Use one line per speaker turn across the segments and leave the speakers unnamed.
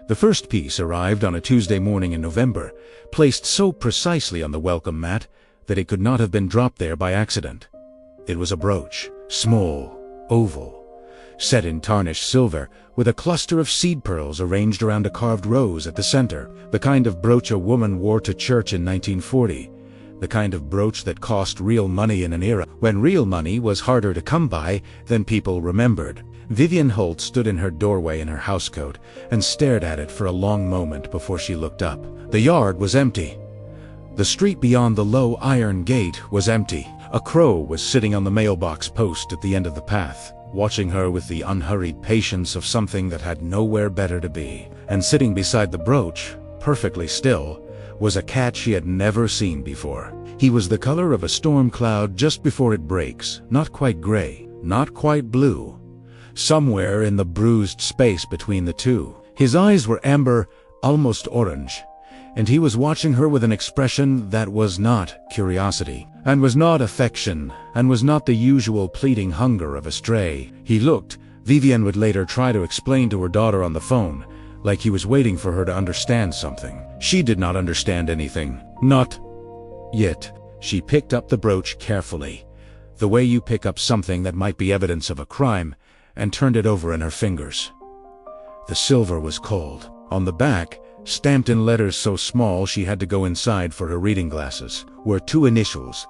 The first piece arrived on a Tuesday morning in November, placed so precisely on the welcome mat that it could not have been dropped there by accident. It was a brooch, small, oval, set in tarnished silver, with a cluster of seed pearls arranged around a carved rose at the center, the kind of brooch a woman wore to church in 1940, the kind of brooch that cost real money in an era when real money was harder to come by than people remembered. Vivienne Holt stood in her doorway in her housecoat and stared at it for a long moment before she looked up. The yard was empty. The street beyond the low iron gate was empty. A crow was sitting on the mailbox post at the end of the path, watching her with the unhurried patience of something that had nowhere better to be. And sitting beside the brooch, perfectly still, was a cat she had never seen before. He was the color of a storm cloud just before it breaks, not quite gray, not quite blue, somewhere in the bruised space between the two. His eyes were amber, almost orange, and he was watching her with an expression that was not curiosity, and was not affection, and was not the usual pleading hunger of a stray. He looked, Vivienne would later try to explain to her daughter on the phone, like he was waiting for her to understand something. She did not understand anything. Not yet. She picked up the brooch carefully, the way you pick up something that might be evidence of a crime, and turned it over in her fingers. The silver was cold. On the back, stamped in letters so small she had to go inside for her reading glasses, were two initials.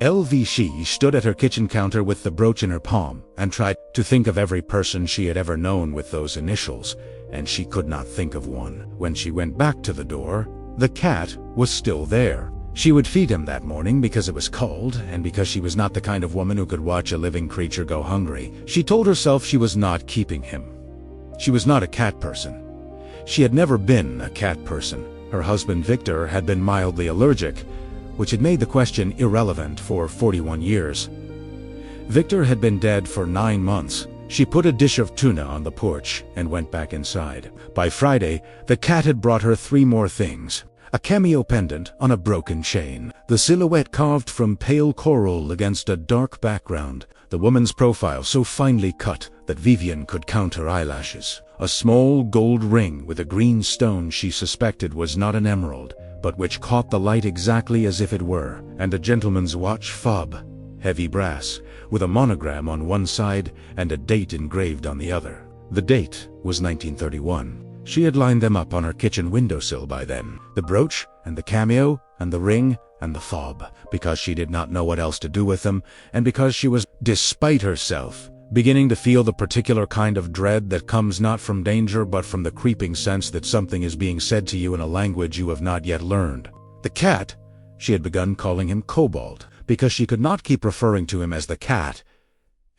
L.V. She stood at her kitchen counter with the brooch in her palm and tried to think of every person she had ever known with those initials, and she could not think of one. When she went back to the door, the cat was still there. She would feed him that morning because it was cold, and because she was not the kind of woman who could watch a living creature go hungry. She told herself she was not keeping him. She was not a cat person. She had never been a cat person. Her husband Victor had been mildly allergic, which had made the question irrelevant for 41 years. Victor had been dead for 9 months. She put a dish of tuna on the porch and went back inside. By Friday, the cat had brought her 3 more things. A cameo pendant on a broken chain, the silhouette carved from pale coral against a dark background, the woman's profile so finely cut that Vivienne could count her eyelashes, a small gold ring with a green stone she suspected was not an emerald, but which caught the light exactly as if it were, and a gentleman's watch fob, heavy brass, with a monogram on one side and a date engraved on the other. The date was 1931. She had lined them up on her kitchen windowsill by then, the brooch and the cameo and the ring and the fob, because she did not know what else to do with them, and because she was, despite herself, beginning to feel the particular kind of dread that comes not from danger but from the creeping sense that something is being said to you in a language you have not yet learned. The cat, she had begun calling him Cobalt, because she could not keep referring to him as the cat,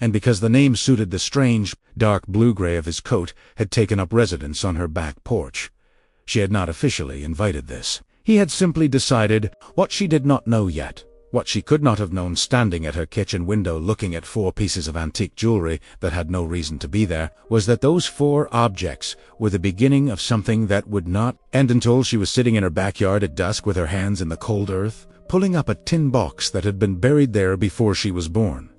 and because the name suited the strange, dark blue-gray of his coat had taken up residence on her back porch. She had not officially invited this. He had simply decided what she did not know yet, what she could not have known standing at her kitchen window looking at 4 pieces of antique jewelry that had no reason to be there, was that those 4 objects were the beginning of something that would not end until she was sitting in her backyard at dusk with her hands in the cold earth, pulling up a tin box that had been buried there before she was born.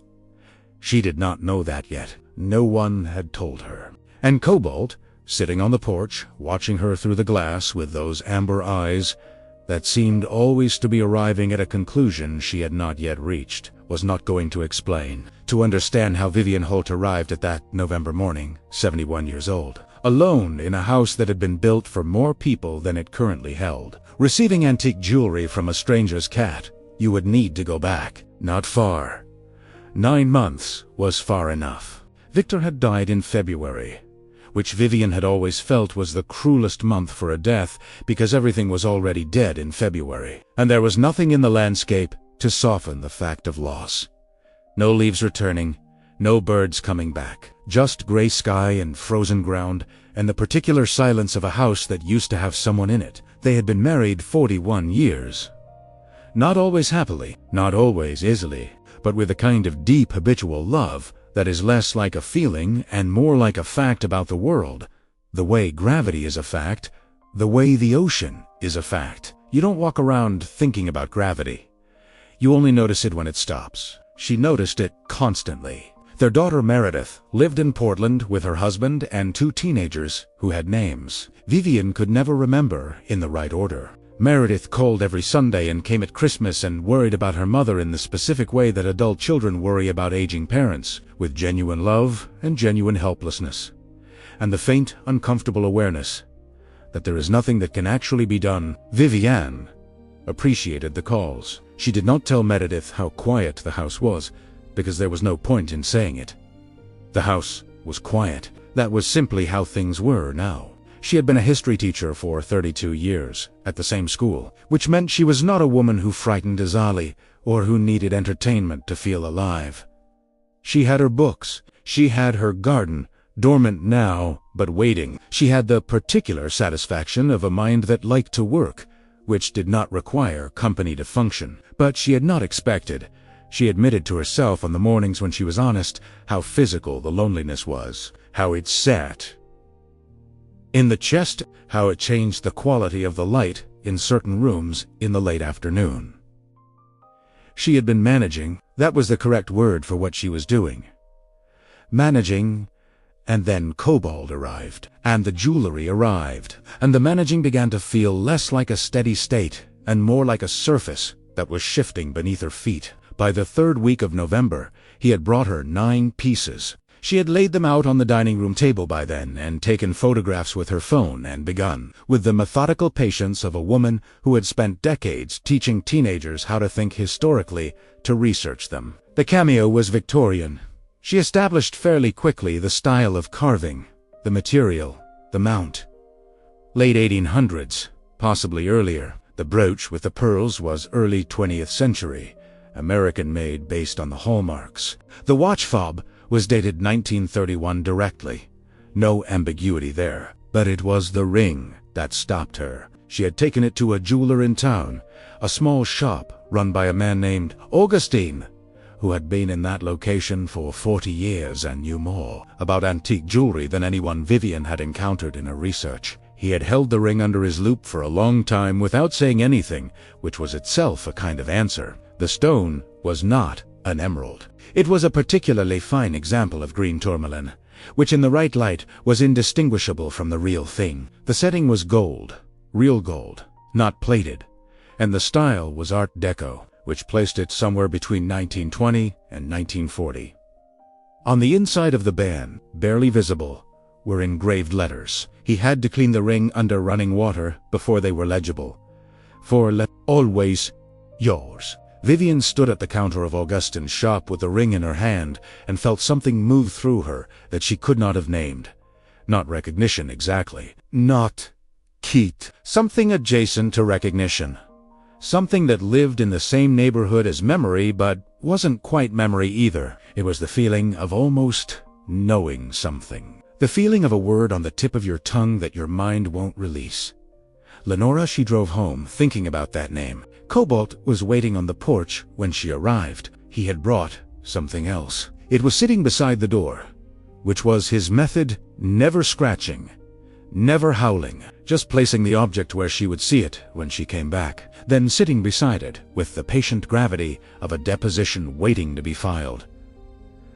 She did not know that yet. No one had told her. And Cobalt, sitting on the porch, watching her through the glass with those amber eyes that seemed always to be arriving at a conclusion she had not yet reached, was not going to explain, to understand how Vivienne Holt arrived at that November morning, 71 years old, alone in a house that had been built for more people than it currently held. Receiving antique jewelry from a stranger's cat, you would need to go back, not far. 9 months was far enough. Victor had died in February, which Vivienne had always felt was the cruelest month for a death because everything was already dead in February, and there was nothing in the landscape to soften the fact of loss. No leaves returning, no birds coming back, just gray sky and frozen ground, and the particular silence of a house that used to have someone in it. They had been married 41 years. Not always happily, not always easily, but with a kind of deep habitual love that is less like a feeling and more like a fact about the world, the way gravity is a fact, the way the ocean is a fact. You don't walk around thinking about gravity. You only notice it when it stops. She noticed it constantly. Their daughter Meredith lived in Portland with her husband and two teenagers who had names Vivienne could never remember in the right order. Meredith called every Sunday and came at Christmas and worried about her mother in the specific way that adult children worry about aging parents, with genuine love and genuine helplessness, and the faint, uncomfortable awareness that there is nothing that can actually be done. Vivienne appreciated the calls. She did not tell Meredith how quiet the house was, because there was no point in saying it. The house was quiet. That was simply how things were now. She had been a history teacher for 32 years at the same school, which meant she was not a woman who frightened Azali or who needed entertainment to feel alive. She had her books. She had her garden, dormant now, but waiting. She had the particular satisfaction of a mind that liked to work, which did not require company to function. But she had not expected, she admitted to herself on the mornings when she was honest, how physical the loneliness was, how it sat in the chest, how it changed the quality of the light in certain rooms in the late afternoon. She had been managing, that was the correct word for what she was doing. Managing, and then Cobalt arrived, and the jewelry arrived, and the managing began to feel less like a steady state and more like a surface that was shifting beneath her feet. By the third week of November, he had brought her 9 pieces. She had laid them out on the dining room table by then and taken photographs with her phone and begun, with the methodical patience of a woman who had spent decades teaching teenagers how to think historically, to research them. The cameo was Victorian. She established fairly quickly the style of carving, the material, the mount. Late 1800s, possibly earlier. The brooch with the pearls was early 20th century, American-made based on the hallmarks. The watch fob was dated 1931 directly. No ambiguity there. But it was the ring that stopped her. She had taken it to a jeweler in town, a small shop run by a man named Augustine, who had been in that location for 40 years and knew more about antique jewelry than anyone Vivienne had encountered in her research. He had held the ring under his loupe for a long time without saying anything, which was itself a kind of answer. The stone was not an emerald. It was a particularly fine example of green tourmaline, which in the right light was indistinguishable from the real thing. The setting was gold, real gold, not plated, and the style was Art Deco, which placed it somewhere between 1920 and 1940. On the inside of the band, barely visible, were engraved letters. He had to clean the ring under running water before they were legible. Always yours. Vivienne stood at the counter of Augustine's shop with the ring in her hand and felt something move through her that she could not have named. Not recognition exactly. Not Keat. Something adjacent to recognition. Something that lived in the same neighborhood as memory but wasn't quite memory either. It was the feeling of almost knowing something. The feeling of a word on the tip of your tongue that your mind won't release. Lenora, she drove home thinking about that name. Cobalt was waiting on the porch when she arrived. He had brought something else. It was sitting beside the door, which was his method, never scratching, never howling, just placing the object where she would see it when she came back, then sitting beside it with the patient gravity of a deposition waiting to be filed.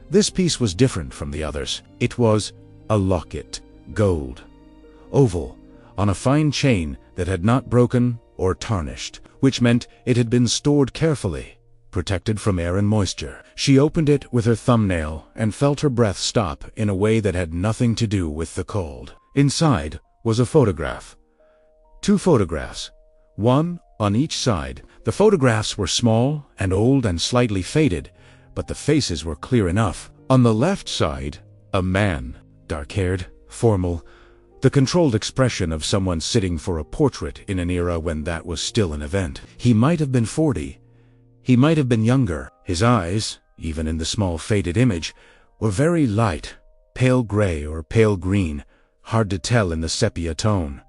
This piece was different from the others. It was a locket, gold, oval, on a fine chain that had not broken or tarnished, which meant it had been stored carefully, protected from air and moisture. She opened it with her thumbnail and felt her breath stop in a way that had nothing to do with the cold. Inside was a photograph. 2 photographs, one on each side. The photographs were small and old and slightly faded, but the faces were clear enough. On the left side, a man, dark-haired, formal, the controlled expression of someone sitting for a portrait in an era when that was still an event. He might have been 40. He might have been younger. His eyes, even in the small faded image, were very light, pale gray or pale green, hard to tell in the sepia tone.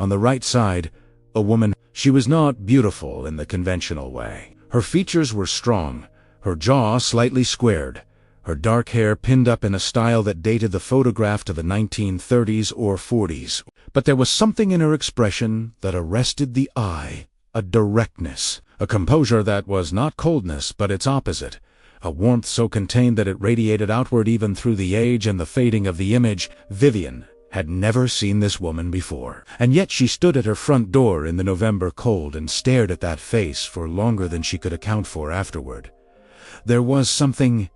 On the right side, a woman. She was not beautiful in the conventional way. Her features were strong, her jaw slightly squared, her dark hair pinned up in a style that dated the photograph to the 1930s or 40s. But there was something in her expression that arrested the eye, a directness, a composure that was not coldness but its opposite, a warmth so contained that it radiated outward even through the age and the fading of the image. Vivienne had never seen this woman before, and yet she stood at her front door in the November cold and stared at that face for longer than she could account for afterward. There was something,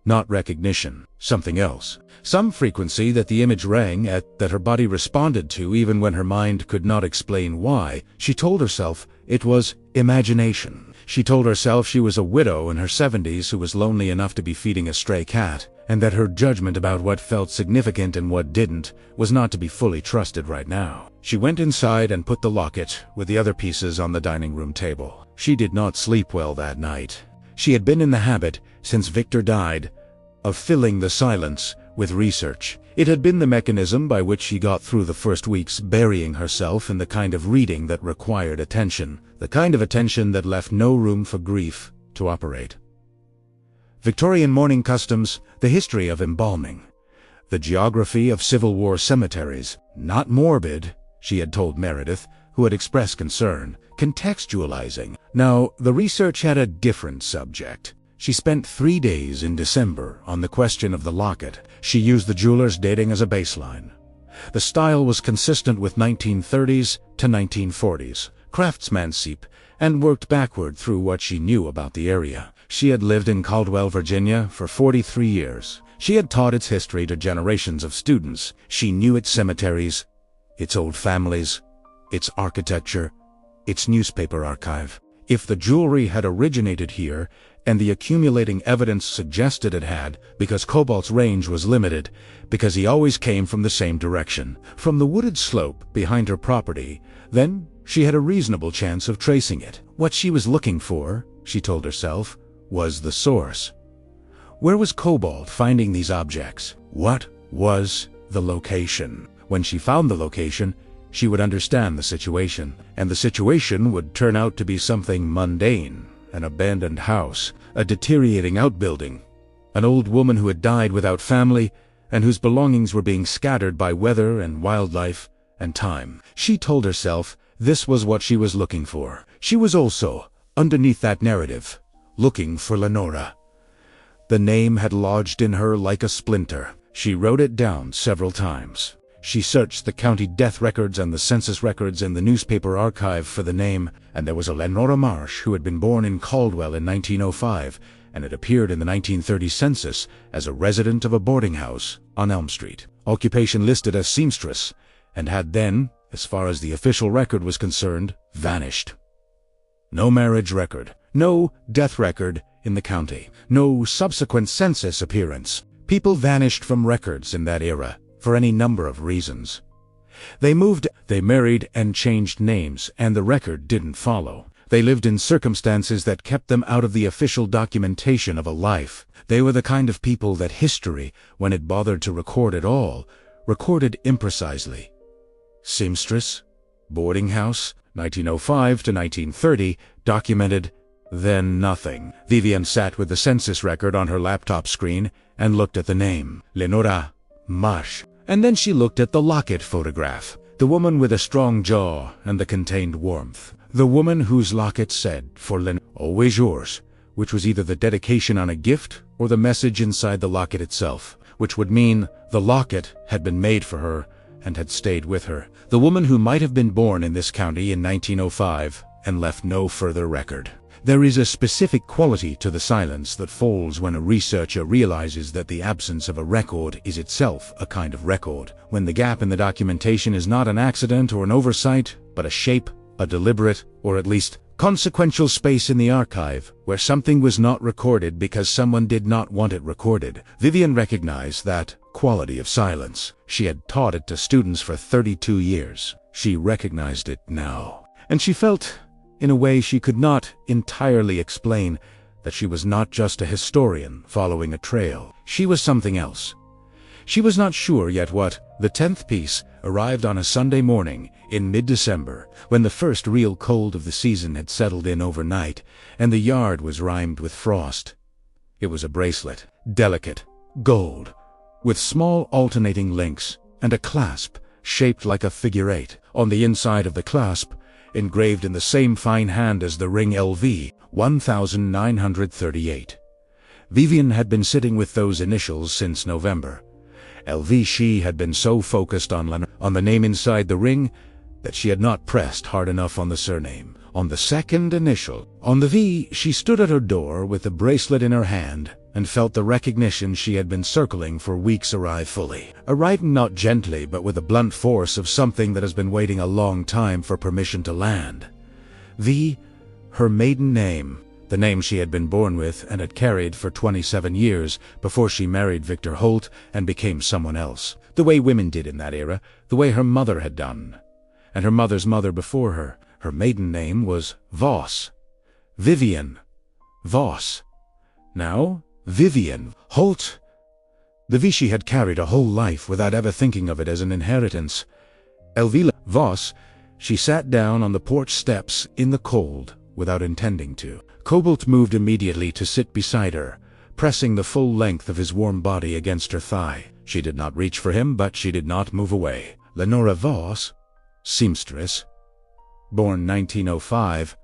not recognition, something else, some frequency that the image rang at, that her body responded to even when her mind could not explain why. She told herself it was imagination. She told herself she was a widow in her 70s who was lonely enough to be feeding a stray cat, and that her judgment about what felt significant and what didn't was not to be fully trusted right now. She went inside and put the locket with the other pieces on the dining room table. She did not sleep well that night. She had been in the habit, since Victor died, of filling the silence with research. It had been the mechanism by which she got through the first weeks, burying herself in the kind of reading that required attention, the kind of attention that left no room for grief to operate. Victorian mourning customs, the history of embalming, the geography of Civil War cemeteries. Not morbid, she had told Meredith, who had expressed concern. Contextualizing. Now, the research had a different subject. She spent 3 days in December on the question of the locket. She used the jeweler's dating as a baseline. The style was consistent with 1930s to 1940s, craftsmanship, and worked backward through what she knew about the area. She had lived in Caldwell, Virginia for 43 years. She had taught its history to generations of students. She knew its cemeteries, its old families, its architecture, its newspaper archive. If the jewelry had originated here, and the accumulating evidence suggested it had, because Cobalt's range was limited, because he always came from the same direction, from the wooded slope behind her property, then she had a reasonable chance of tracing it. What she was looking for, she told herself, was the source. Where was Cobalt finding these objects? What was the location? When she found the location, she would understand the situation, and the situation would turn out to be something mundane. An abandoned house, a deteriorating outbuilding, an old woman who had died without family and whose belongings were being scattered by weather and wildlife and time. She told herself this was what she was looking for. She was also, underneath that narrative, looking for Lenora. The name had lodged in her like a splinter. She wrote it down several times. She searched the county death records and the census records and the newspaper archive for the name, and there was a Lenora Marsh who had been born in Caldwell in 1905 and had appeared in the 1930 census as a resident of a boarding house on Elm Street. Occupation listed as seamstress, and had then, as far as the official record was concerned, vanished. No marriage record, no death record in the county, no subsequent census appearance. People vanished from records in that era, for any number of reasons. They moved, they married and changed names, and the record didn't follow. They lived in circumstances that kept them out of the official documentation of a life. They were the kind of people that history, when it bothered to record at all, recorded imprecisely. Seamstress, boarding house, 1905 to 1930, documented, then nothing. Vivienne sat with the census record on her laptop screen and looked at the name, Lenora Marsh. And then she looked at the locket photograph, the woman with a strong jaw and the contained warmth, the woman whose locket said, "For Len, always yours," which was either the dedication on a gift or the message inside the locket itself, which would mean the locket had been made for her and had stayed with her. The woman who might have been born in this county in 1905 and left no further record. There is a specific quality to the silence that falls when a researcher realizes that the absence of a record is itself a kind of record, when the gap in the documentation is not an accident or an oversight, but a shape, a deliberate, or at least consequential space in the archive, where something was not recorded because someone did not want it recorded. Vivienne recognized that quality of silence. She had taught it to students for 32 years. She recognized it now. And she felt, in a way she could not entirely explain, that she was not just a historian following a trail. She was something else. She was not sure yet what. The 10th piece arrived on a Sunday morning in mid-December, when the first real cold of the season had settled in overnight, and the yard was rimed with frost. It was a bracelet, delicate, gold, with small alternating links, and a clasp shaped like a figure 8. On the inside of the clasp, engraved in the same fine hand as the ring, LV 1938. Vivienne had been sitting with those initials since November. LV. She had been so focused on the name inside the ring that she had not pressed hard enough on the surname. On the second initial, on the V, she stood at her door with the bracelet in her hand and felt the recognition she had been circling for weeks arrive fully. Arriving not gently but with the blunt force of something that has been waiting a long time for permission to land. V, her maiden name, the name she had been born with and had carried for 27 years before she married Victor Holt and became someone else. The way women did in that era, the way her mother had done, and her mother's mother before her. Her maiden name was Voss. Vivienne Voss. Now, Vivienne Holt. The V she had carried a whole life without ever thinking of it as an inheritance. Elvira Voss. She sat down on the porch steps in the cold without intending to. Cobalt moved immediately to sit beside her, pressing the full length of his warm body against her thigh. She did not reach for him, but she did not move away. Lenora Voss, seamstress, born 1905,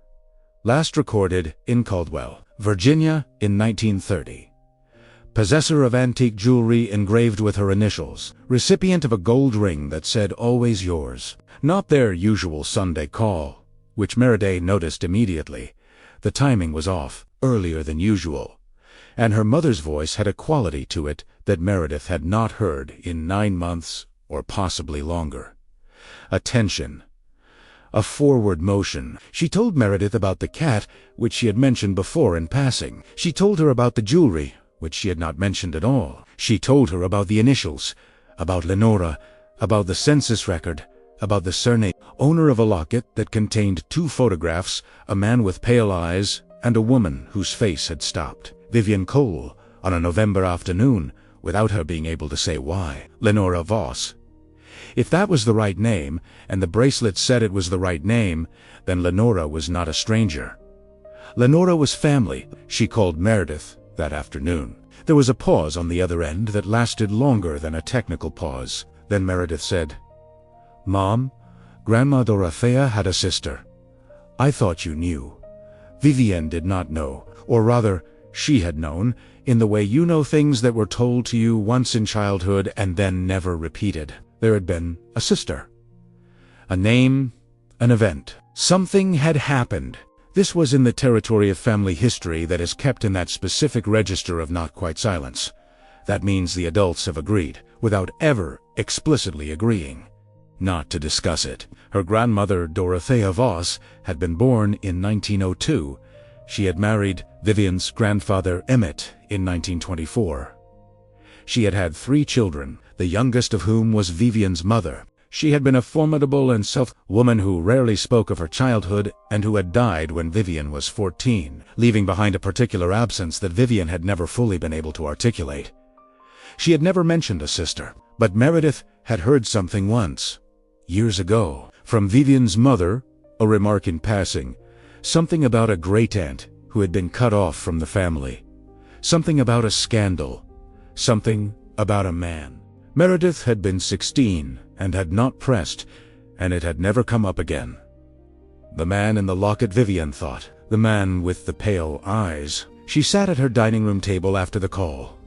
last recorded in Caldwell, Virginia in 1930. Possessor of antique jewelry engraved with her initials, recipient of a gold ring that said "Always yours." Not their usual Sunday call, which Meredith noticed immediately. The timing was off, earlier than usual, and her mother's voice had a quality to it that Meredith had not heard in 9 months or possibly longer. A tension, a forward motion. She told Meredith about the cat, which she had mentioned before in passing. She told her about the jewelry, which she had not mentioned at all. She told her about the initials, about Lenora, about the census record, about the surname, owner of a locket that contained 2 photographs, a man with pale eyes and a woman whose face had stopped. Vivienne Cole, on a November afternoon, without her being able to say why. Lenora Voss. If that was the right name, and the bracelet said it was the right name, then Lenora was not a stranger. Lenora was family, she called Meredith that afternoon. There was a pause on the other end that lasted longer than a technical pause. Then Meredith said, "Mom, Grandma Dorothea had a sister. I thought you knew." Vivienne did not know, or rather, she had known, in the way you know things that were told to you once in childhood and then never repeated. There had been a sister. A name, an event. Something had happened. This was in the territory of family history that is kept in that specific register of not quite silence. That means the adults have agreed, without ever explicitly agreeing, not to discuss it. Her grandmother, Dorothea Voss, had been born in 1902. She had married Vivienne's grandfather, Emmett, in 1924. She had had 3 children, the youngest of whom was Vivienne's mother. She had been a formidable and woman who rarely spoke of her childhood and who had died when Vivienne was 14, leaving behind a particular absence that Vivienne had never fully been able to articulate. She had never mentioned a sister, but Meredith had heard something once, years ago, from Vivienne's mother, a remark in passing, something about a great-aunt who had been cut off from the family, something about a scandal, something about a man. Meredith had been 16 and had not pressed, and it had never come up again. The man in the locket, Vivienne thought, the man with the pale eyes. She sat at her dining room table after the call,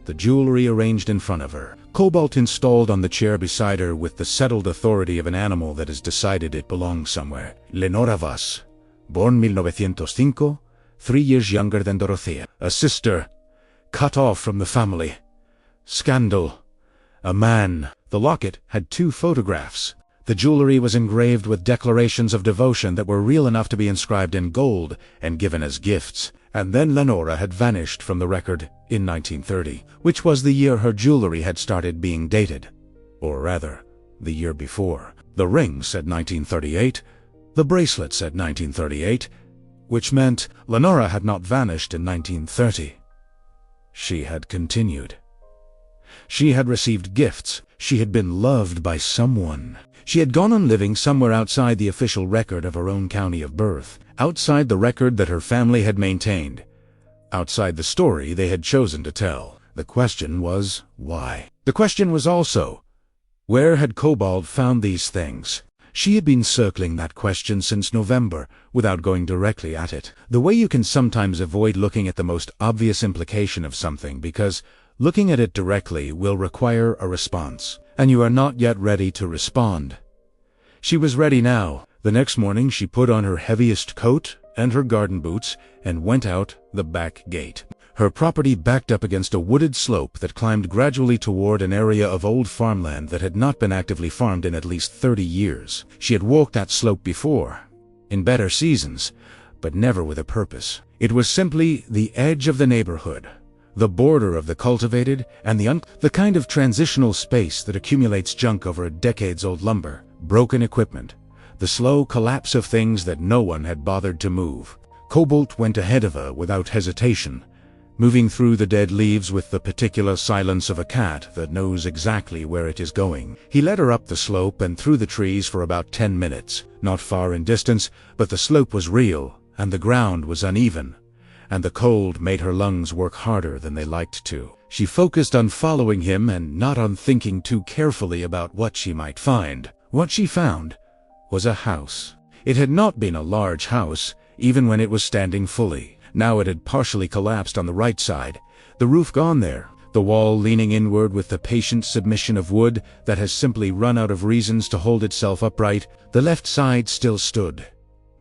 the jewelry arranged in front of her, Cobalt installed on the chair beside her with the settled authority of an animal that has decided it belongs somewhere. Lenora Voss, born 1905, 3 years younger than Dorothea. A sister, cut off from the family. Scandal. A man. The locket had 2 photographs. The jewelry was engraved with declarations of devotion that were real enough to be inscribed in gold and given as gifts. And then Lenora had vanished from the record in 1930, which was the year her jewelry had started being dated. Or rather, the year before. The ring said 1938, the bracelet said 1938, which meant Lenora had not vanished in 1930. She had continued. She had received gifts. She had been loved by someone. She had gone on living somewhere outside the official record of her own county of birth, outside the record that her family had maintained, outside the story they had chosen to tell. The question was, why? The question was also, where had Cobalt found these things? She had been circling that question since November, without going directly at it. The way you can sometimes avoid looking at the most obvious implication of something, because looking at it directly will require a response, and you are not yet ready to respond. She was ready now. The next morning she put on her heaviest coat and her garden boots and went out the back gate. Her property backed up against a wooded slope that climbed gradually toward an area of old farmland that had not been actively farmed in at least 30 years. She had walked that slope before, in better seasons, but never with a purpose. It was simply the edge of the neighborhood, the border of the cultivated and the kind of transitional space that accumulates junk over decades-old lumber, broken equipment, the slow collapse of things that no one had bothered to move. Cobalt went ahead of her without hesitation, moving through the dead leaves with the particular silence of a cat that knows exactly where it is going. He led her up the slope and through the trees for about 10 minutes, not far in distance, but the slope was real, and the ground was uneven, and the cold made her lungs work harder than they liked to. She focused on following him and not on thinking too carefully about what she might find. What she found was a house. It had not been a large house, even when it was standing fully. Now it had partially collapsed on the right side, the roof gone there, the wall leaning inward with the patient submission of wood that has simply run out of reasons to hold itself upright. The left side still stood,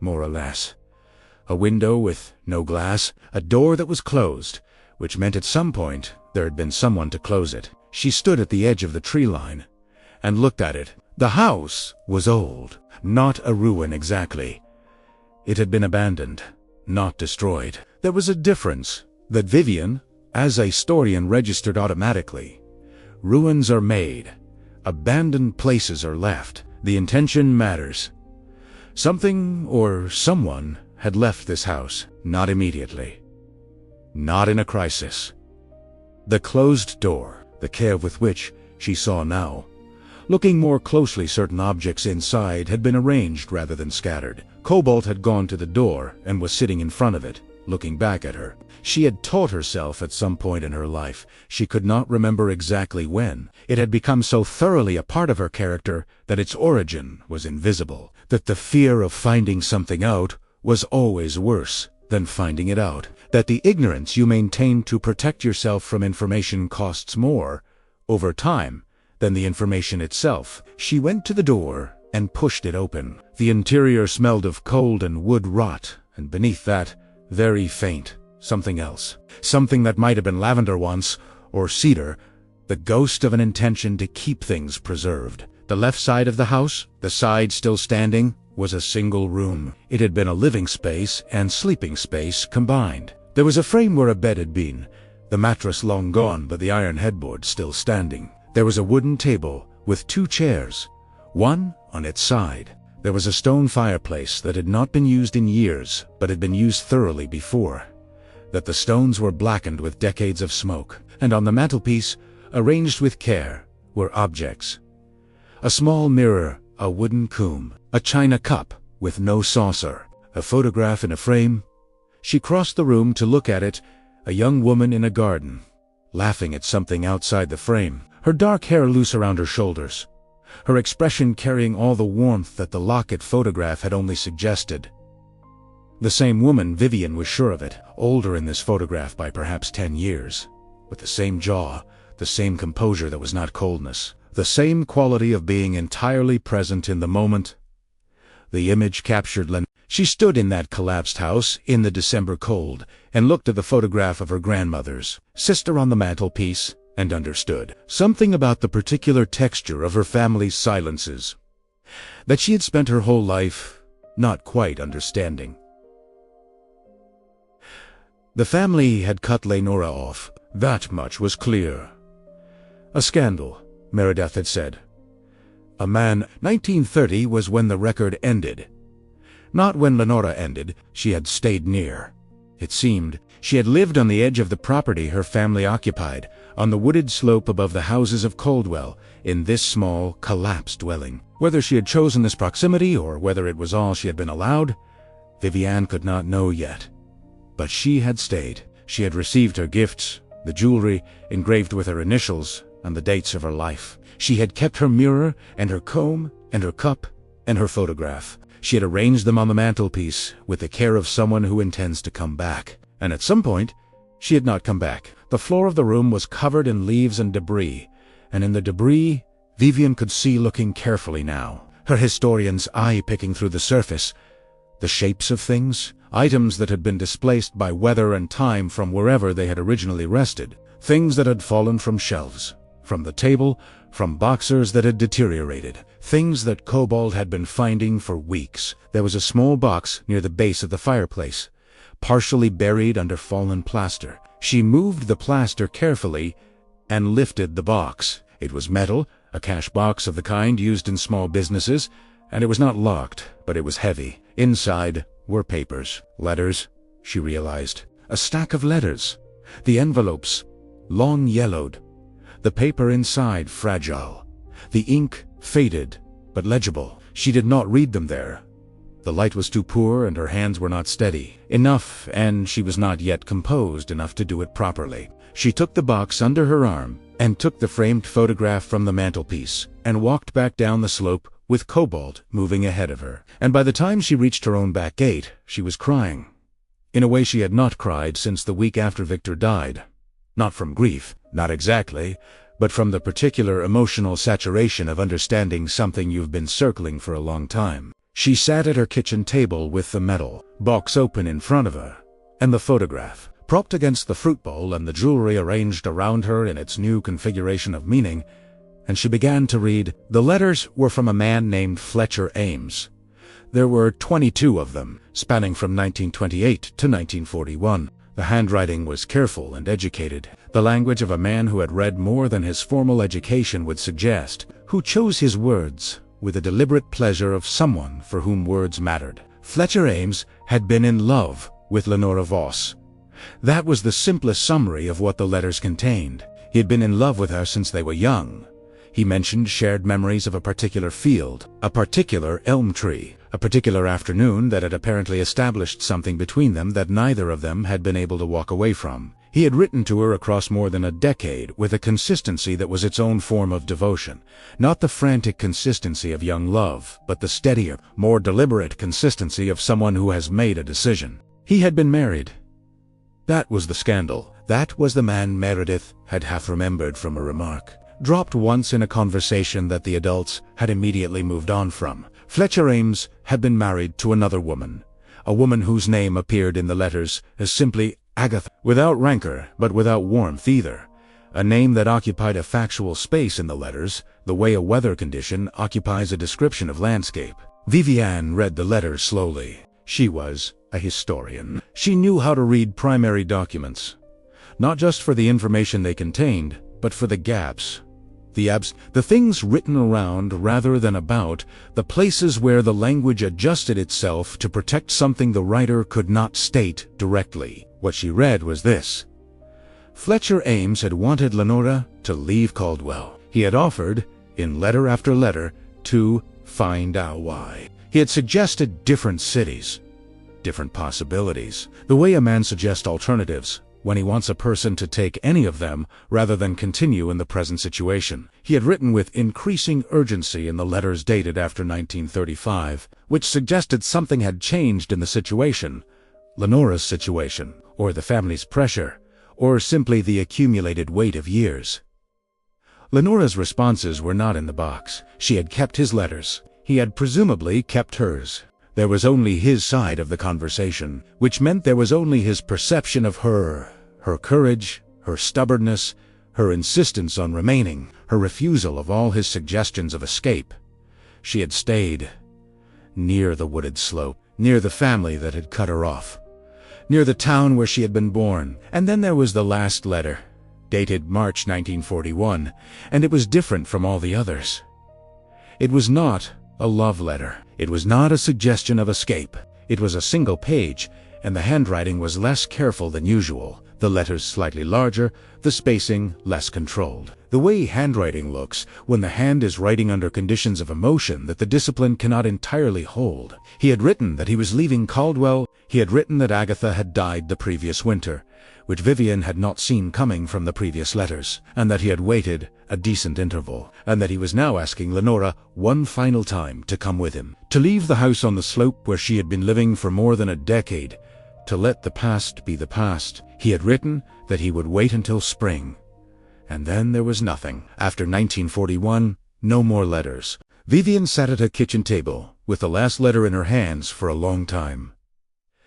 more or less. A window with no glass, a door that was closed, which meant at some point there had been someone to close it. She stood at the edge of the tree line and looked at it. The house was old, not a ruin exactly. It had been abandoned, not destroyed. There was a difference that Vivienne, as a historian, registered automatically. Ruins are made. Abandoned places are left. The intention matters. Something or someone had left this house, not immediately. Not in a crisis. The closed door, the care with which she saw now. Looking more closely, certain objects inside had been arranged rather than scattered. Cobalt had gone to the door and was sitting in front of it, looking back at her. She had taught herself at some point in her life, she could not remember exactly when. It had become so thoroughly a part of her character that its origin was invisible, that the fear of finding something out was always worse than finding it out, that the ignorance you maintain to protect yourself from information costs more, over time, than the information itself. She went to the door and pushed it open. The interior smelled of cold and wood rot, and beneath that, very faint, something else. Something that might have been lavender once, or cedar, the ghost of an intention to keep things preserved. The left side of the house, the side still standing, was a single room. It had been a living space and sleeping space combined. There was a frame where a bed had been, the mattress long gone but the iron headboard still standing. There was a wooden table with 2 chairs, one on its side. There was a stone fireplace that had not been used in years, but had been used thoroughly before. That the stones were blackened with decades of smoke, and on the mantelpiece, arranged with care, were objects. A small mirror, a wooden comb, a china cup with no saucer, a photograph in a frame. She crossed the room to look at it, a young woman in a garden, laughing at something outside the frame. Her dark hair loose around her shoulders, her expression carrying all the warmth that the locket photograph had only suggested. The same woman, Vivienne was sure of it, older in this photograph by perhaps 10 years, with the same jaw, the same composure that was not coldness, the same quality of being entirely present in the moment. The image captured She stood in that collapsed house in the December cold and looked at the photograph of her grandmother's sister on the mantelpiece, and understood something about the particular texture of her family's silences that she had spent her whole life not quite understanding. The family had cut Lenora off, that much was clear. A scandal, Meredith had said. A man. 1930 was when the record ended. Not when Lenora ended. She had stayed near. It seemed she had lived on the edge of the property her family occupied, on the wooded slope above the houses of Coldwell, in this small, collapsed dwelling. Whether she had chosen this proximity, or whether it was all she had been allowed, Vivienne could not know yet. But she had stayed. She had received her gifts, the jewelry engraved with her initials and the dates of her life. She had kept her mirror and her comb and her cup and her photograph. She had arranged them on the mantelpiece with the care of someone who intends to come back. And at some point, she had not come back. The floor of the room was covered in leaves and debris, and in the debris, Vivienne could see looking carefully now, her historian's eye picking through the surface. The shapes of things, items that had been displaced by weather and time from wherever they had originally rested, things that had fallen from shelves, from the table, from boxers that had deteriorated, things that Cobalt had been finding for weeks. There was a small box near the base of the fireplace, partially buried under fallen plaster. She moved the plaster carefully and lifted the box. It was metal, a cash box of the kind used in small businesses, and it was not locked, but it was heavy. Inside were papers, letters, she realized. A stack of letters. The envelopes, long yellowed. The paper inside fragile. The ink faded, but legible. She did not read them there. The light was too poor and her hands were not steady enough, and she was not yet composed enough to do it properly. She took the box under her arm and took the framed photograph from the mantelpiece and walked back down the slope with Cobalt moving ahead of her. And by the time she reached her own back gate, she was crying. In a way she had not cried since the week after Victor died. Not from grief, not exactly, but from the particular emotional saturation of understanding something you've been circling for a long time. She sat at her kitchen table with the metal box open in front of her, and the photograph propped against the fruit bowl and the jewelry arranged around her in its new configuration of meaning, and she began to read. The letters were from a man named Fletcher Ames. There were 22 of them, spanning from 1928 to 1941. The handwriting was careful and educated, the language of a man who had read more than his formal education would suggest, who chose his words with a deliberate pleasure of someone for whom words mattered. Fletcher Ames had been in love with Lenora Voss. That was the simplest summary of what the letters contained. He had been in love with her since they were young. He mentioned shared memories of a particular field, a particular elm tree, a particular afternoon that had apparently established something between them that neither of them had been able to walk away from. He had written to her across more than a decade with a consistency that was its own form of devotion. Not the frantic consistency of young love, but the steadier, more deliberate consistency of someone who has made a decision. He had been married. That was the scandal. That was the man Meredith had half remembered from a remark, dropped once in a conversation that the adults had immediately moved on from. Fletcher Ames had been married to another woman, a woman whose name appeared in the letters as simply Agatha, without rancor, but without warmth either. A name that occupied a factual space in the letters, the way a weather condition occupies a description of landscape. Vivienne read the letters slowly. She was a historian. She knew how to read primary documents, not just for the information they contained, but for the gaps, the things written around rather than about, the places where the language adjusted itself to protect something the writer could not state directly. What she read was this. Fletcher Ames had wanted Lenora to leave Caldwell. He had offered, in letter after letter, to find out why. He had suggested different cities, different possibilities, the way a man suggests alternatives when he wants a person to take any of them rather than continue in the present situation. He had written with increasing urgency in the letters dated after 1935, which suggested something had changed in the situation, Lenora's situation, or the family's pressure, or simply the accumulated weight of years. Lenora's responses were not in the box. She had kept his letters. He had presumably kept hers. There was only his side of the conversation, which meant there was only his perception of her courage, her stubbornness, her insistence on remaining, her refusal of all his suggestions of escape. She had stayed near the wooded slope, near the family that had cut her off, near the town where she had been born. And then there was the last letter, dated March 1941, and it was different from all the others. It was not a love letter. It was not a suggestion of escape. It was a single page, and the handwriting was less careful than usual, the letters slightly larger, the spacing less controlled. The way handwriting looks when the hand is writing under conditions of emotion that the discipline cannot entirely hold. He had written that he was leaving Caldwell. He had written that Agatha had died the previous winter, which Vivienne had not seen coming from the previous letters, and that he had waited a decent interval, and that he was now asking Lenora one final time to come with him, to leave the house on the slope where she had been living for more than a decade, to let the past be the past. He had written that he would wait until spring. And then there was nothing. After 1941, no more letters. Vivienne sat at her kitchen table, with the last letter in her hands for a long time.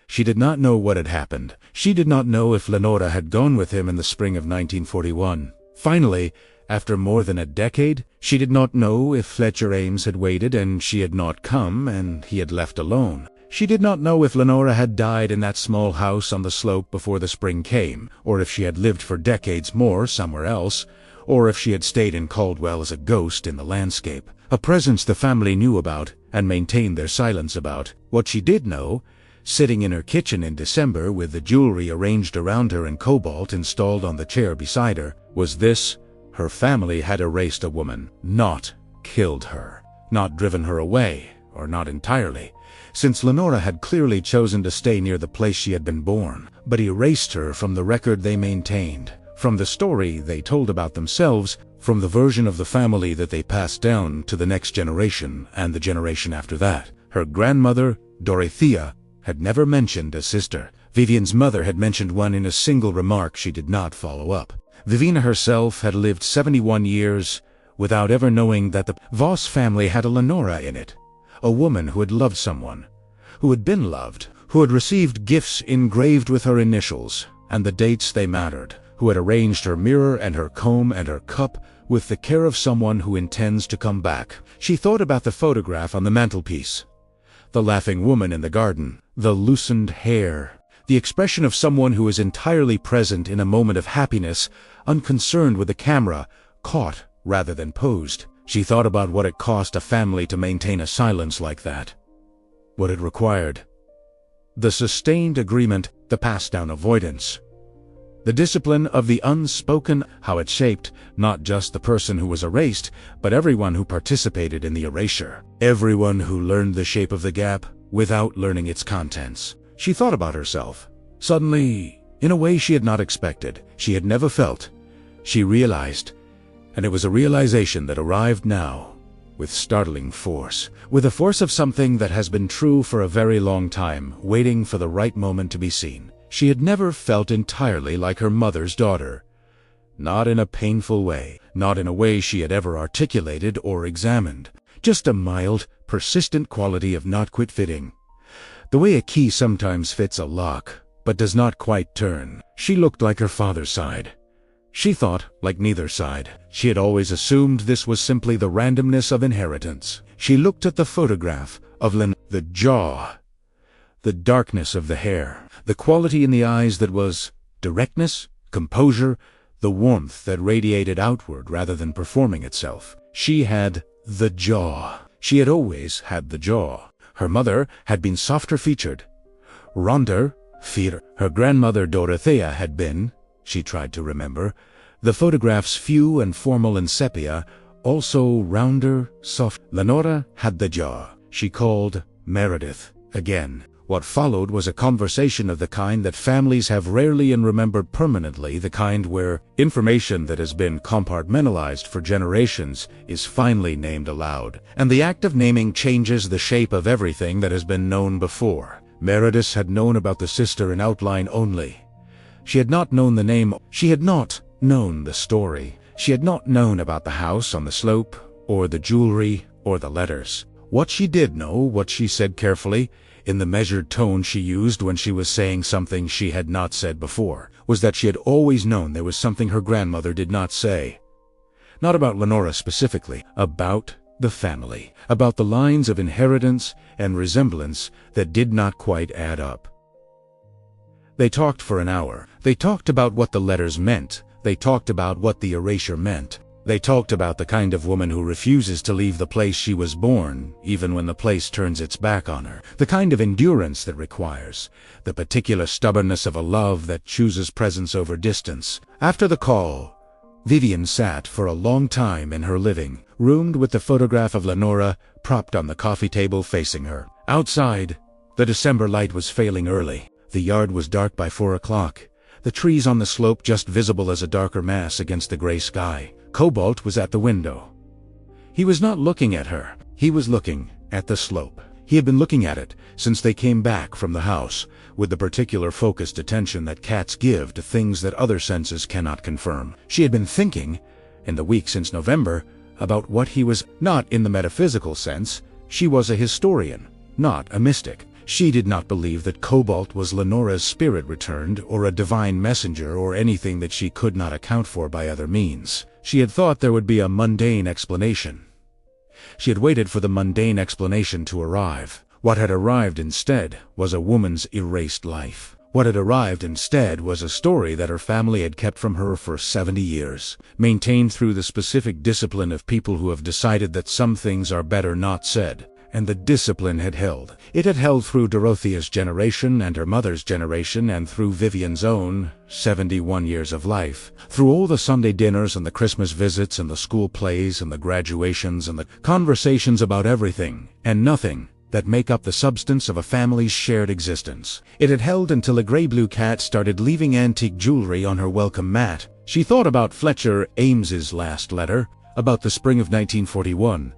She did not know what had happened. She did not know if Lenora had gone with him in the spring of 1941. Finally, after more than a decade, she did not know if Fletcher Ames had waited and she had not come and he had left alone. She did not know if Lenora had died in that small house on the slope before the spring came, or if she had lived for decades more somewhere else, or if she had stayed in Caldwell as a ghost in the landscape, a presence the family knew about and maintained their silence about. What she did know, sitting in her kitchen in December with the jewelry arranged around her and cobalt installed on the chair beside her, was this: her family had erased a woman, not killed her, not driven her away, or not entirely, since Lenora had clearly chosen to stay near the place she had been born, but erased her from the record they maintained, from the story they told about themselves, from the version of the family that they passed down to the next generation and the generation after that. Her grandmother, Dorothea, had never mentioned a sister. Vivienne's mother had mentioned one in a single remark she did not follow up. Vivienne herself had lived 71 years without ever knowing that the Voss family had a Lenora in it, a woman who had loved someone, who had been loved, who had received gifts engraved with her initials and the dates they mattered, who had arranged her mirror and her comb and her cup with the care of someone who intends to come back. She thought about the photograph on the mantelpiece, the laughing woman in the garden, the loosened hair, the expression of someone who is entirely present in a moment of happiness, unconcerned with the camera, caught rather than posed. She thought about what it cost a family to maintain a silence like that, what it required. The sustained agreement, the passed-down avoidance, the discipline of the unspoken, how it shaped not just the person who was erased, but everyone who participated in the erasure, everyone who learned the shape of the gap without learning its contents. She thought about herself. Suddenly, in a way she had not expected, she had never felt, she realized, and it was a realization that arrived now, with startling force, with the force of something that has been true for a very long time, waiting for the right moment to be seen. She had never felt entirely like her mother's daughter. Not in a painful way, not in a way she had ever articulated or examined. Just a mild, persistent quality of not quite fitting. The way a key sometimes fits a lock, but does not quite turn. She looked like her father's side. She thought, like neither side. She had always assumed this was simply the randomness of inheritance. She looked at the photograph of the jaw, the darkness of the hair, the quality in the eyes that was directness, composure, the warmth that radiated outward rather than performing itself. She had the jaw. She had always had the jaw. Her mother had been softer-featured, ronder, fitter. Her grandmother Dorothea had been, she tried to remember, the photographs few and formal in sepia, also rounder, soft. Lenora had the jaw. She called Meredith again. What followed was a conversation of the kind that families have rarely and remembered permanently, the kind where information that has been compartmentalized for generations is finally named aloud, and the act of naming changes the shape of everything that has been known before. Meredith had known about the sister in outline only. She had not known the name, she had not known the story. She had not known about the house on the slope, or the jewelry, or the letters. What she did know, what she said carefully, in the measured tone she used when she was saying something she had not said before, was that she had always known there was something her grandmother did not say. Not about Lenora specifically, about the family, about the lines of inheritance and resemblance that did not quite add up. They talked for an hour. They talked about what the letters meant. They talked about what the erasure meant. They talked about the kind of woman who refuses to leave the place she was born, even when the place turns its back on her. The kind of endurance that requires. The particular stubbornness of a love that chooses presence over distance. After the call, Vivienne sat for a long time in her living, roomed with the photograph of Lenora propped on the coffee table facing her. Outside, the December light was failing early. The yard was dark by 4 o'clock. the trees on the slope just visible as a darker mass against the gray sky. Cobalt was at the window. He was not looking at her. He was looking at the slope. He had been looking at it since they came back from the house, with the particular focused attention that cats give to things that other senses cannot confirm. She had been thinking, in the week since November, about what he was, not in the metaphysical sense. She was a historian, not a mystic. She did not believe that Cobalt was Lenora's spirit returned, or a divine messenger, or anything that she could not account for by other means. She had thought there would be a mundane explanation. She had waited for the mundane explanation to arrive. What had arrived instead was a woman's erased life. What had arrived instead was a story that her family had kept from her for 70 years, maintained through the specific discipline of people who have decided that some things are better not said. And the discipline had held. It had held through Dorothea's generation and her mother's generation, and through Vivienne's own 71 years of life. Through all the Sunday dinners and the Christmas visits and the school plays and the graduations and the conversations about everything and nothing that make up the substance of a family's shared existence. It had held until a gray-blue cat started leaving antique jewelry on her welcome mat. She thought about Fletcher Ames's last letter, about the spring of 1941,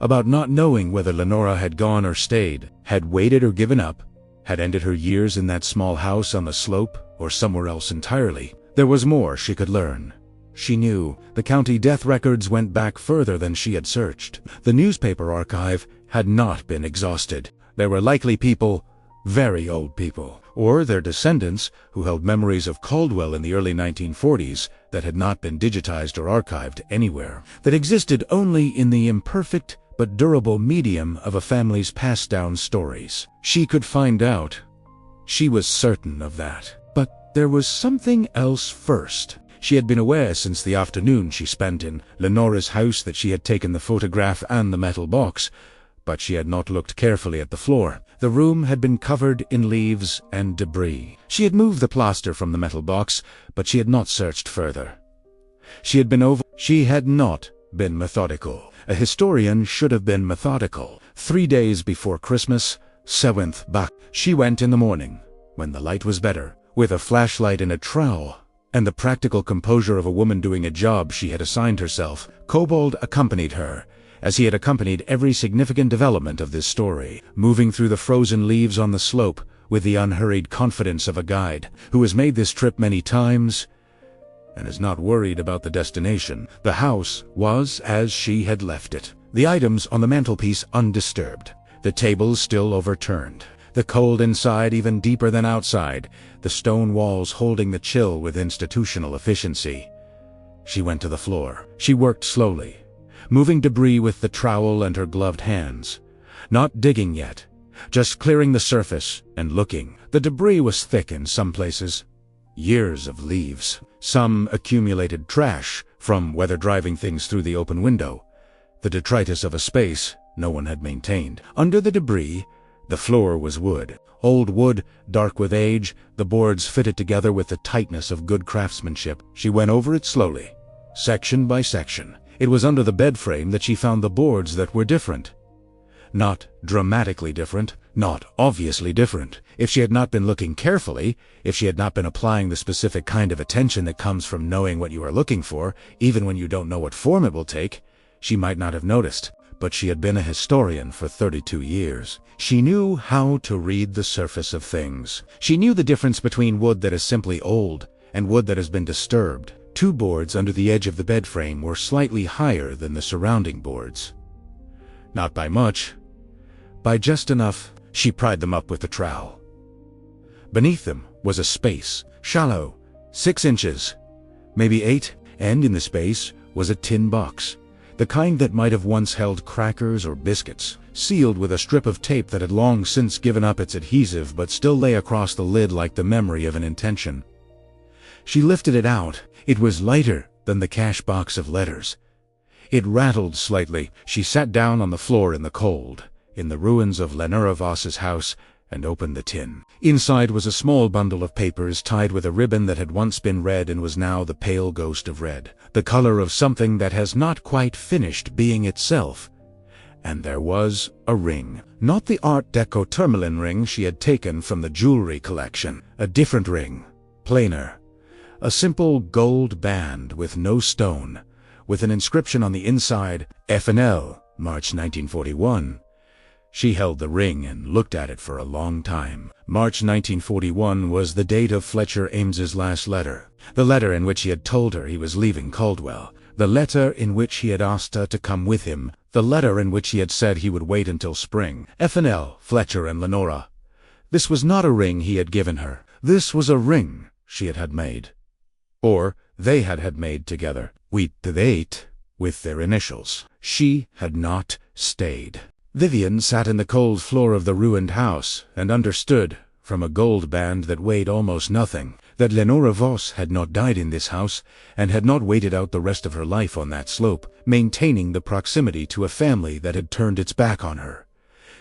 about not knowing whether Lenora had gone or stayed, had waited or given up, had ended her years in that small house on the slope, or somewhere else entirely. There was more she could learn. She knew the county death records went back further than she had searched. The newspaper archive had not been exhausted. There were likely people, very old people, or their descendants who held memories of Caldwell in the early 1940s that had not been digitized or archived anywhere, that existed only in the imperfect but durable medium of a family's passed-down stories. She could find out. She was certain of that. But there was something else first. She had been aware since the afternoon she spent in Lenora's house that she had taken the photograph and the metal box, but she had not looked carefully at the floor. The room had been covered in leaves and debris. She had moved the plaster from the metal box, but she had not searched further. She had not been methodical. A historian should have been methodical. 3 days before Christmas, 7th Bach, she went in the morning, when the light was better, with a flashlight and a trowel, and the practical composure of a woman doing a job she had assigned herself. Cobalt accompanied her, as he had accompanied every significant development of this story, moving through the frozen leaves on the slope with the unhurried confidence of a guide who has made this trip many times and is not worried about the destination. The house was as she had left it. The items on the mantelpiece undisturbed, the tables still overturned, the cold inside even deeper than outside, the stone walls holding the chill with institutional efficiency. She went to the floor. She worked slowly, moving debris with the trowel and her gloved hands, not digging yet, just clearing the surface and looking. The debris was thick in some places, years of leaves, some accumulated trash from weather driving things through the open window, the detritus of a space no one had maintained. Under the debris, the floor was wood, old wood, dark with age, the boards fitted together with the tightness of good craftsmanship. She went over it slowly, section by section. It was under the bed frame that she found the boards that were different. Not dramatically different, not obviously different. If she had not been looking carefully, if she had not been applying the specific kind of attention that comes from knowing what you are looking for, even when you don't know what form it will take, she might not have noticed. But she had been a historian for 32 years. She knew how to read the surface of things. She knew the difference between wood that is simply old and wood that has been disturbed. 2 boards under the edge of the bed frame were slightly higher than the surrounding boards. Not by much, by just enough. She pried them up with the trowel. Beneath them was a space, shallow, 6 inches, maybe 8, and in the space was a tin box, the kind that might have once held crackers or biscuits, sealed with a strip of tape that had long since given up its adhesive but still lay across the lid like the memory of an intention. She lifted it out. It was lighter than the cash box of letters. It rattled slightly. She sat down on the floor in the cold, in the ruins of Lenora Voss's house, and opened the tin. Inside was a small bundle of papers tied with a ribbon that had once been red and was now the pale ghost of red, the color of something that has not quite finished being itself. And there was a ring. Not the Art Deco tourmaline ring she had taken from the jewelry collection. A different ring, plainer. A simple gold band with no stone, with an inscription on the inside, F&L, March 1941. She held the ring and looked at it for a long time. March 1941 was the date of Fletcher Ames's last letter. The letter in which he had told her he was leaving Caldwell. The letter in which he had asked her to come with him. The letter in which he had said he would wait until spring. F&L, Fletcher and Lenora. This was not a ring he had given her. This was a ring she had made. Or they had made together. With their initials. She had not stayed. Vivienne sat in the cold floor of the ruined house and understood, from a gold band that weighed almost nothing, that Lenora Voss had not died in this house and had not waited out the rest of her life on that slope, maintaining the proximity to a family that had turned its back on her.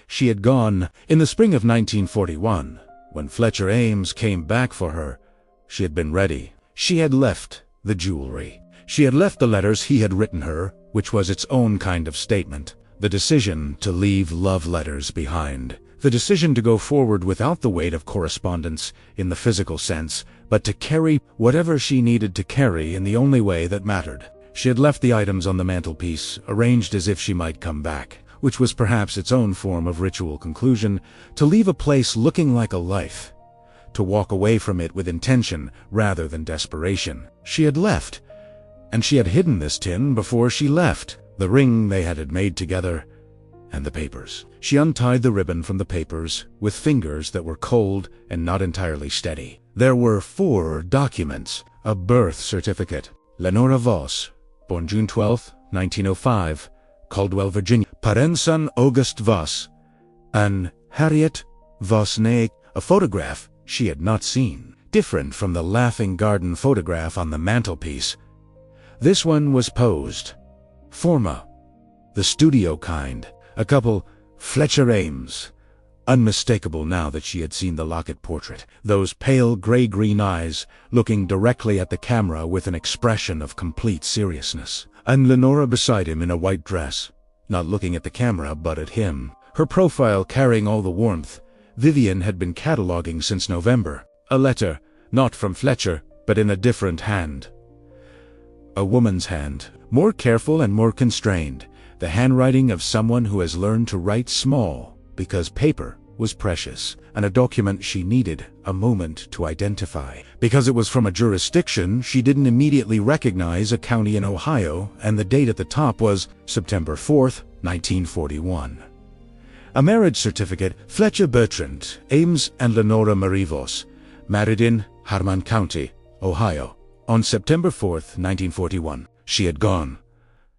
She had gone in the spring of 1941. When Fletcher Ames came back for her, she had been ready. She had left the jewelry. She had left the letters he had written her, which was its own kind of statement. The decision to leave love letters behind. The decision to go forward without the weight of correspondence in the physical sense, but to carry whatever she needed to carry in the only way that mattered. She had left the items on the mantelpiece, arranged as if she might come back, which was perhaps its own form of ritual conclusion, to leave a place looking like a life, to walk away from it with intention rather than desperation. She had left, and she had hidden this tin before she left. The ring they had made together, and the papers. She untied the ribbon from the papers with fingers that were cold and not entirely steady. There were 4 documents. A birth certificate. Lenora Voss, born June 12, 1905, Caldwell, Virginia. Parenson August Voss, and Harriet Voss née. A photograph she had not seen, different from the laughing garden photograph on the mantelpiece. This one was posed. Forma, the studio kind, a couple, Fletcher Ames. Unmistakable now that she had seen the Locket portrait, those pale gray-green eyes looking directly at the camera with an expression of complete seriousness. And Lenora beside him in a white dress, not looking at the camera but at him, her profile carrying all the warmth Vivienne had been cataloging since November. A letter, not from Fletcher, but in a different hand. A woman's hand. More careful and more constrained, the handwriting of someone who has learned to write small, because paper was precious, and a document she needed a moment to identify. Because it was from a jurisdiction she didn't immediately recognize, a county in Ohio, and the date at the top was September 4th, 1941. A marriage certificate, Fletcher Bertrand, Ames and Lenora Marie Voss, married in Harman County, Ohio, on September 4th, 1941. She had gone.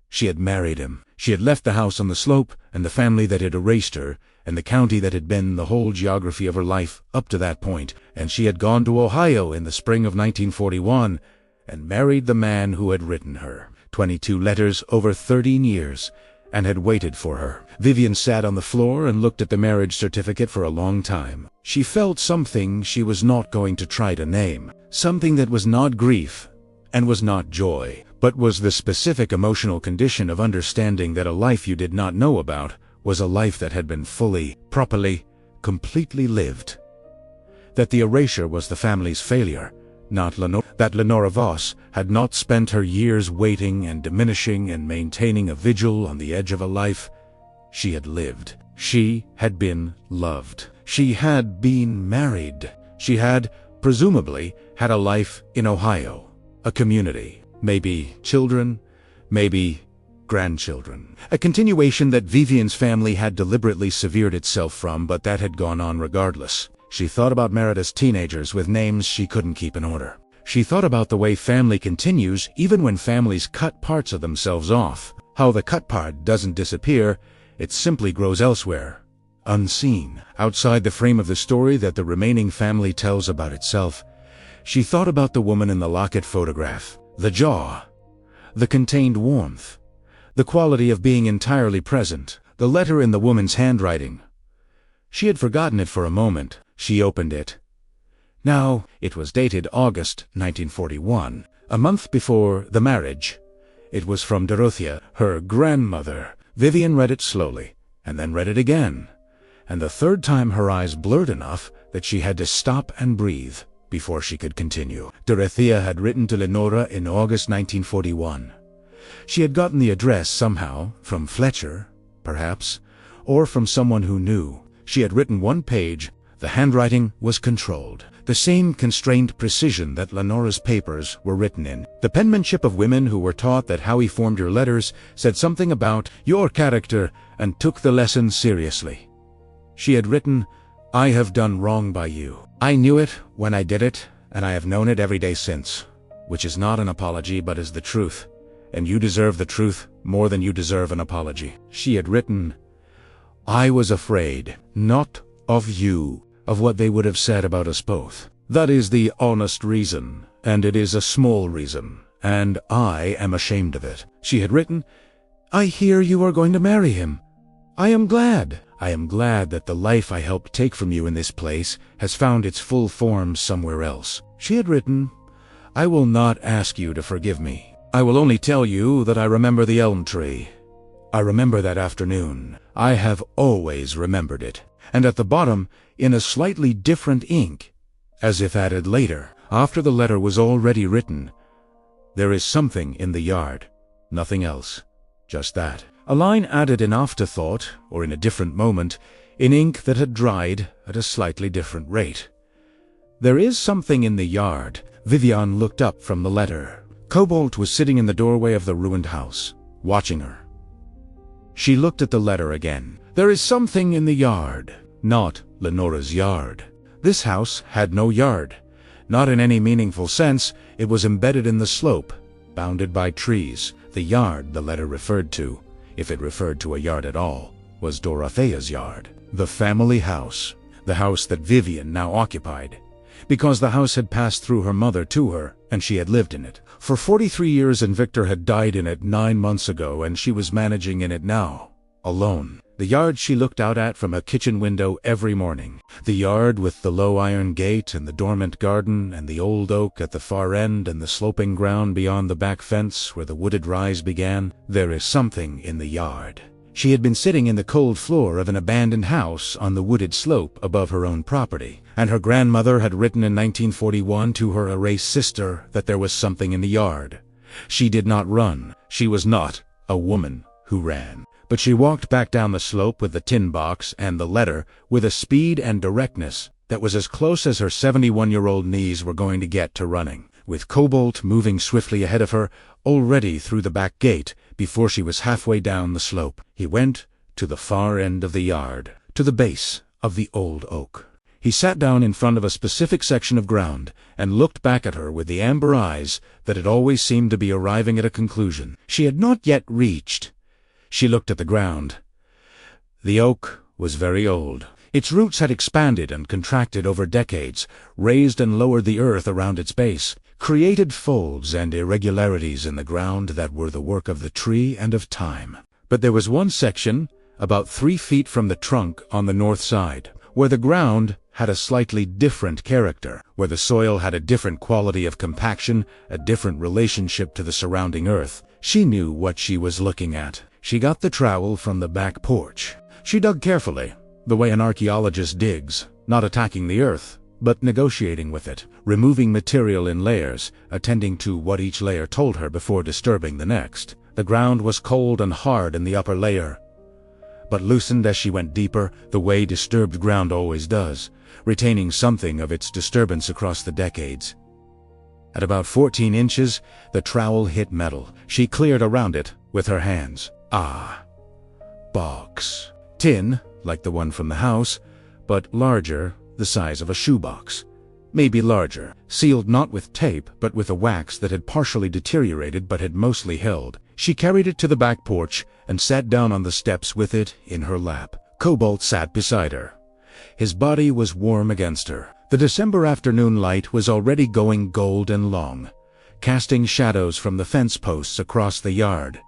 She had married him. She had left the house on the slope, and the family that had erased her, and the county that had been the whole geography of her life up to that point, and she had gone to Ohio in the spring of 1941, and married the man who had written her 22 letters over 13 years, and had waited for her. Vivienne sat on the floor and looked at the marriage certificate for a long time. She felt something she was not going to try to name, something that was not grief, and was not joy, but was the specific emotional condition of understanding that a life you did not know about was a life that had been fully, properly, completely lived. That the erasure was the family's failure, not Lenora. That Lenora Voss had not spent her years waiting and diminishing and maintaining a vigil on the edge of a life she had lived. She had been loved. She had been married. She had, presumably, had a life in Ohio. A community, maybe children, maybe grandchildren. A continuation that Vivienne's family had deliberately severed itself from, but that had gone on regardless. She thought about married as teenagers with names she couldn't keep in order. She thought about the way family continues even when families cut parts of themselves off. How the cut part doesn't disappear, it simply grows elsewhere, unseen, outside the frame of the story that the remaining family tells about itself. She thought about the woman in the Locket photograph, the jaw, the contained warmth, the quality of being entirely present, the letter in the woman's handwriting. She had forgotten it for a moment. She opened it. Now, it was dated August 1941, a month before the marriage. It was from Dorothea, her grandmother. Vivienne read it slowly, and then read it again, and the third time her eyes blurred enough that she had to stop and breathe. before she could continue. Dorothea had written to Lenora in August 1941. She had gotten the address somehow, from Fletcher, perhaps, or from someone who knew. She had written one page. The handwriting was controlled. The same constrained precision that Lenora's papers were written in. The penmanship of women who were taught that how he formed your letters said something about your character and took the lesson seriously. She had written, "I have done wrong by you. I knew it when I did it, and I have known it every day since," which is not an apology but is the truth, and you deserve the truth more than you deserve an apology. She had written, "I was afraid, not of you, of what they would have said about us both. That is the honest reason, and it is a small reason, and I am ashamed of it." She had written, "I hear you are going to marry him. I am glad. I am glad that the life I helped take from you in this place has found its full form somewhere else." She had written, "I will not ask you to forgive me. I will only tell you that I remember the elm tree. I remember that afternoon. I have always remembered it." And at the bottom, in a slightly different ink, as if added later, after the letter was already written, "There is something in the yard. Nothing else. Just that." A line added in afterthought, or in a different moment, in ink that had dried at a slightly different rate. "There is something in the yard." Vivienne looked up from the letter. Cobalt was sitting in the doorway of the ruined house, watching her. She looked at the letter again. "There is something in the yard." Not Lenora's yard. This house had no yard. Not in any meaningful sense. It was embedded in the slope, bounded by trees. The yard the letter referred to, if it referred to a yard at all, was Dorothea's yard. The family house. The house that Vivienne now occupied. Because the house had passed through her mother to her, and she had lived in it for 43 years, and Victor had died in it 9 months ago, and she was managing in it now, alone. The yard she looked out at from a kitchen window every morning. The yard with the low iron gate and the dormant garden and the old oak at the far end and the sloping ground beyond the back fence where the wooded rise began. There is something in the yard. She had been sitting in the cold floor of an abandoned house on the wooded slope above her own property, and her grandmother had written in 1941 to her erased sister that there was something in the yard. She did not run. She was not a woman who ran. But she walked back down the slope with the tin box and the letter with a speed and directness that was as close as her 71-year-old knees were going to get to running, with Cobalt moving swiftly ahead of her, already through the back gate before she was halfway down the slope. He went to the far end of the yard, to the base of the old oak. He sat down in front of a specific section of ground and looked back at her with the amber eyes that had always seemed to be arriving at a conclusion she had not yet reached. She looked at the ground. The oak was very old. Its roots had expanded and contracted over decades, raised and lowered the earth around its base, created folds and irregularities in the ground that were the work of the tree and of time. But there was one section, about 3 feet from the trunk on the north side, where the ground had a slightly different character, where the soil had a different quality of compaction, a different relationship to the surrounding earth. She knew what she was looking at. She got the trowel from the back porch. She dug carefully, the way an archaeologist digs, not attacking the earth, but negotiating with it, removing material in layers, attending to what each layer told her before disturbing the next. The ground was cold and hard in the upper layer, but loosened as she went deeper, the way disturbed ground always does, retaining something of its disturbance across the decades. At about 14 inches, the trowel hit metal. She cleared around it with her hands. Ah. Box. Tin, like the one from the house, but larger, the size of a shoebox. Maybe larger, sealed not with tape, but with a wax that had partially deteriorated but had mostly held. She carried it to the back porch and sat down on the steps with it in her lap. Cobalt sat beside her. His body was warm against her. The December afternoon light was already going gold and long, casting shadows from the fence posts across the yard.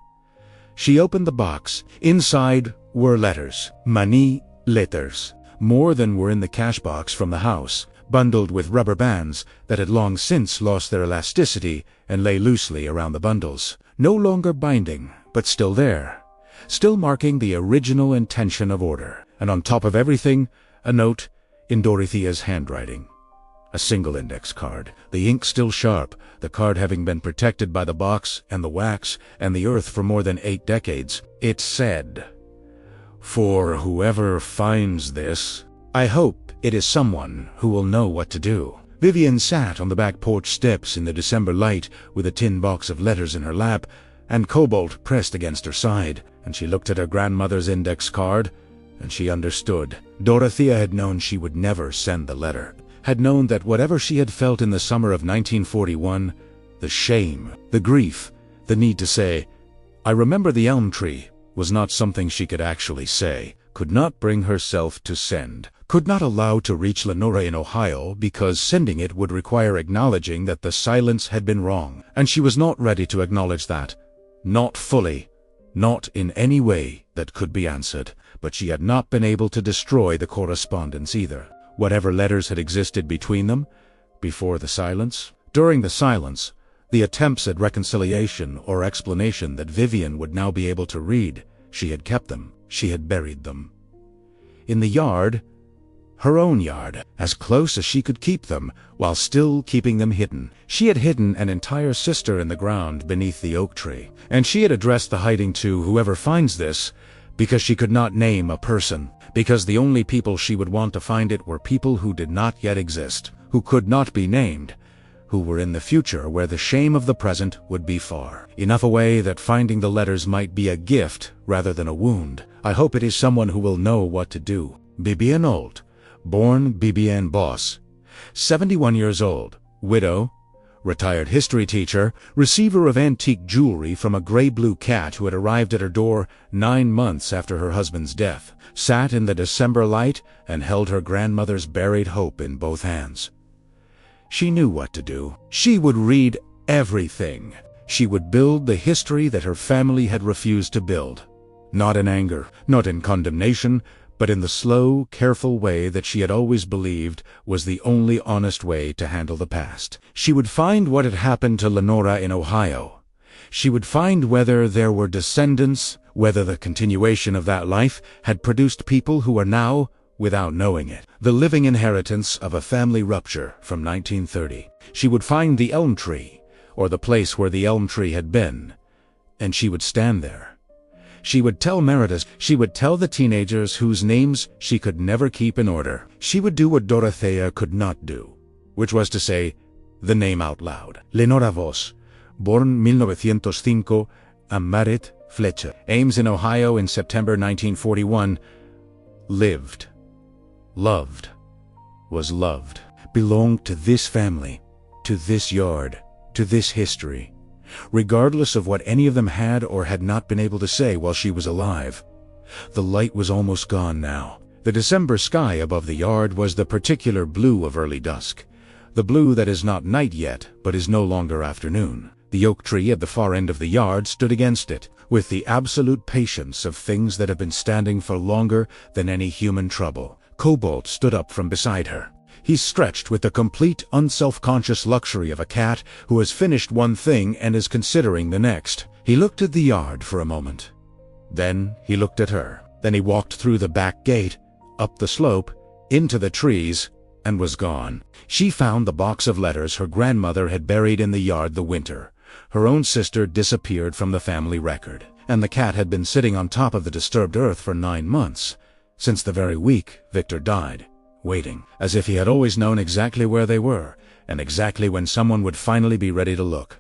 She opened the box. Inside were letters. Money letters. More than were in the cash box from the house, bundled with rubber bands that had long since lost their elasticity and lay loosely around the bundles. No longer binding, but still there. Still marking the original intention of order. And on top of everything, a note in Dorothea's handwriting. A single index card, the ink still sharp, the card having been protected by the box and the wax and the earth for more than 8 decades. It said, "For whoever finds this, I hope it is someone who will know what to do." Vivienne sat on the back porch steps in the December light with a tin box of letters in her lap and cobalt pressed against her side, and she looked at her grandmother's index card, and she understood. Dorothea had known she would never send the letter, had known that whatever she had felt in the summer of 1941, the shame, the grief, the need to say, "I remember the elm tree," was not something she could actually say, could not bring herself to send, could not allow to reach Lenora in Ohio because sending it would require acknowledging that the silence had been wrong, and she was not ready to acknowledge that. Not fully, not in any way that could be answered, but she had not been able to destroy the correspondence either. Whatever letters had existed between them, before the silence, during the silence, the attempts at reconciliation or explanation that Vivienne would now be able to read, she had kept them, she had buried them. In the yard, her own yard, as close as she could keep them, while still keeping them hidden. She had hidden an entire sister in the ground beneath the oak tree, and she had addressed the hiding to "whoever finds this," because she could not name a person, because the only people she would want to find it were people who did not yet exist, who could not be named, who were in the future where the shame of the present would be far enough away that finding the letters might be a gift rather than a wound. I hope it is someone who will know what to do. Vivienne Old, born Vivienne Boss, 71 years old, widow, retired history teacher, receiver of antique jewelry from a gray-blue cat who had arrived at her door 9 months after her husband's death, sat in the December light and held her grandmother's buried hope in both hands. She knew what to do. She would read everything. She would build the history that her family had refused to build. Not in anger, not in condemnation, but in the slow, careful way that she had always believed was the only honest way to handle the past. She would find what had happened to Lenora in Ohio. She would find whether there were descendants, whether the continuation of that life had produced people who are now, without knowing it, the living inheritance of a family rupture from 1930. She would find the elm tree, or the place where the elm tree had been, and she would stand there. She would tell Meredith, she would tell the teenagers whose names she could never keep in order. She would do what Dorothea could not do, which was to say the name out loud. Lenora Voss, born 1905, and married Fletcher. Ames in Ohio in September 1941, lived, loved, was loved, belonged to this family, to this yard, to this history, regardless of what any of them had or had not been able to say while she was alive. The light was almost gone now. The December sky above the yard was the particular blue of early dusk, the blue that is not night yet, but is no longer afternoon. The oak tree at the far end of the yard stood against it, with the absolute patience of things that have been standing for longer than any human trouble. Cobalt stood up from beside her. He stretched with the complete unself-conscious luxury of a cat who has finished one thing and is considering the next. He looked at the yard for a moment. Then he looked at her. Then he walked through the back gate, up the slope, into the trees, and was gone. She found the box of letters her grandmother had buried in the yard the winter. Her own sister disappeared from the family record, and the cat had been sitting on top of the disturbed earth for 9 months, since the very week Victor died, waiting, as if he had always known exactly where they were, and exactly when someone would finally be ready to look.